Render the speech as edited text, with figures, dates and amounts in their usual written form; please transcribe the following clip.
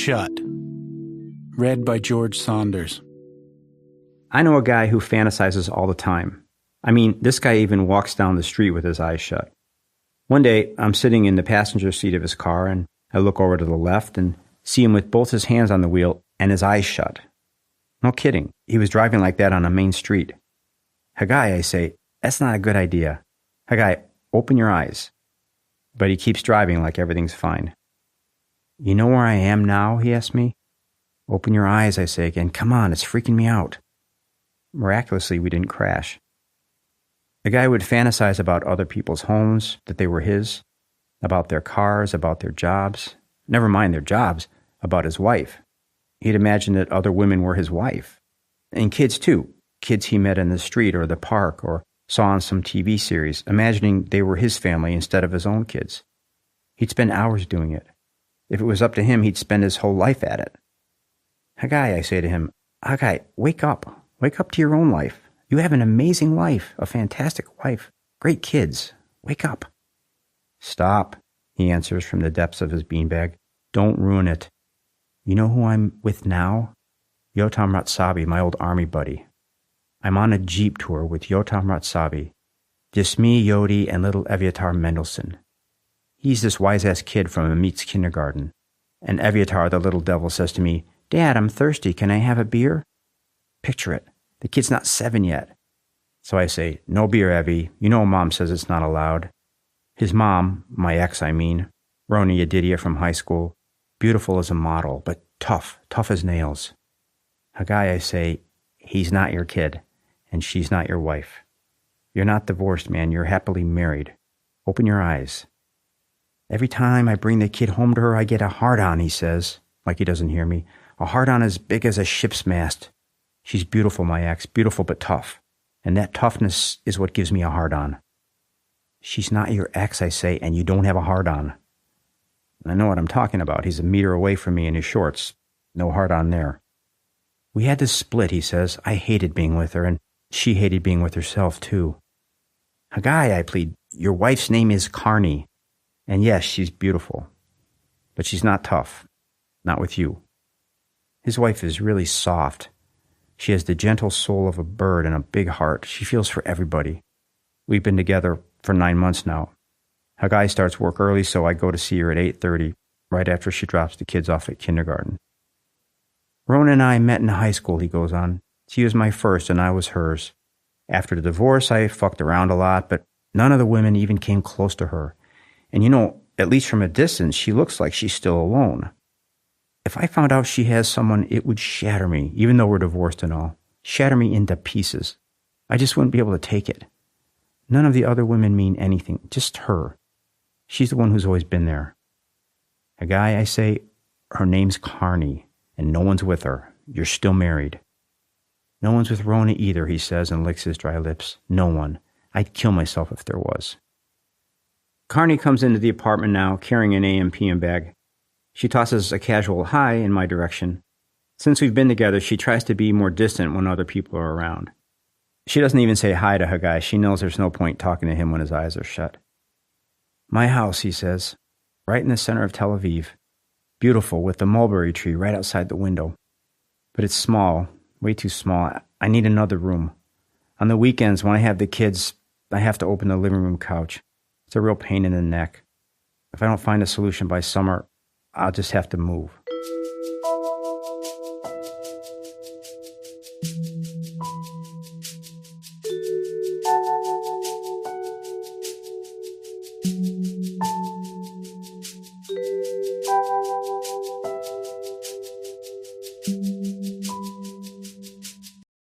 Shut. Read by George Saunders. I know a guy who fantasizes all the time. I mean, this guy even walks down the street with his eyes shut. One day, I'm sitting in the passenger seat of his car, and I look over to the left and see him with both his hands on the wheel and his eyes shut. No kidding. He was driving like that on a main street. Haggai, I say, that's not a good idea. Haggai, open your eyes. But he keeps driving like everything's fine. You know where I am now, he asks me. Open your eyes, I say again. Come on, it's freaking me out. Miraculously, we didn't crash. The guy would fantasize about other people's homes, that they were his, about their cars, about their jobs. Never mind their jobs, about his wife. He'd imagine that other women were his wife. And kids, too. Kids he met in the street or the park or saw on some TV series, imagining they were his family instead of his own kids. He'd spend hours doing it. If it was up to him, he'd spend his whole life at it. Haggai, I say to him, Haggai, wake up. Wake up to your own life. You have an amazing life, a fantastic wife, great kids. Wake up. Stop, he answers from the depths of his beanbag. Don't ruin it. You know who I'm with now? Yotam Ratsabi, my old army buddy. I'm on a Jeep tour with Yotam Ratsabi. Just me, Yodi, and little Evyatar Mendelsohn. He's this wise-ass kid from Amit's kindergarten. And Evyatar, the little devil, says to me, Dad, I'm thirsty. Can I have a beer? Picture it. The kid's not 7 yet. So I say, no beer, Evie. You know Mom says it's not allowed. His mom, my ex, I mean, Roni Yedidia from high school, beautiful as a model, but tough as nails. Haggai, I say, he's not your kid, and she's not your wife. You're not divorced, man. You're happily married. Open your eyes. Every time I bring the kid home to her, I get a hard-on, he says, like he doesn't hear me. A hard-on as big as a ship's mast. She's beautiful, my ex, beautiful but tough. And that toughness is what gives me a hard-on. She's not your ex, I say, and you don't have a hard-on. I know what I'm talking about. He's a meter away from me in his shorts. No hard-on there. We had to split, he says. I hated being with her, and she hated being with herself, too. Haggai, I plead, your wife's name is Carney. And yes, she's beautiful. But she's not tough. Not with you. His wife is really soft. She has the gentle soul of a bird and a big heart. She feels for everybody. We've been together for 9 months now. Haggai starts work early, so I go to see her at 8:30, right after she drops the kids off at kindergarten. Rona and I met in high school, he goes on. She was my first, and I was hers. After the divorce, I fucked around a lot, but none of the women even came close to her. And you know, at least from a distance, she looks like she's still alone. If I found out she has someone, it would shatter me, even though we're divorced and all. Shatter me into pieces. I just wouldn't be able to take it. None of the other women mean anything, just her. She's the one who's always been there. Haggai, I say, her name's Carney, and no one's with her. You're still married. No one's with Rona either, he says, and licks his dry lips. No one. I'd kill myself if there was. Carney comes into the apartment now, carrying an AM/PM bag. She tosses a casual hi in my direction. Since we've been together, she tries to be more distant when other people are around. She doesn't even say hi to Haggai. She knows there's no point talking to him when his eyes are shut. My house, he says, right in the center of Tel Aviv. Beautiful, with the mulberry tree right outside the window. But it's small, way too small. I need another room. On the weekends, when I have the kids, I have to open the living room couch. It's a real pain in the neck. If I don't find a solution by summer, I'll just have to move.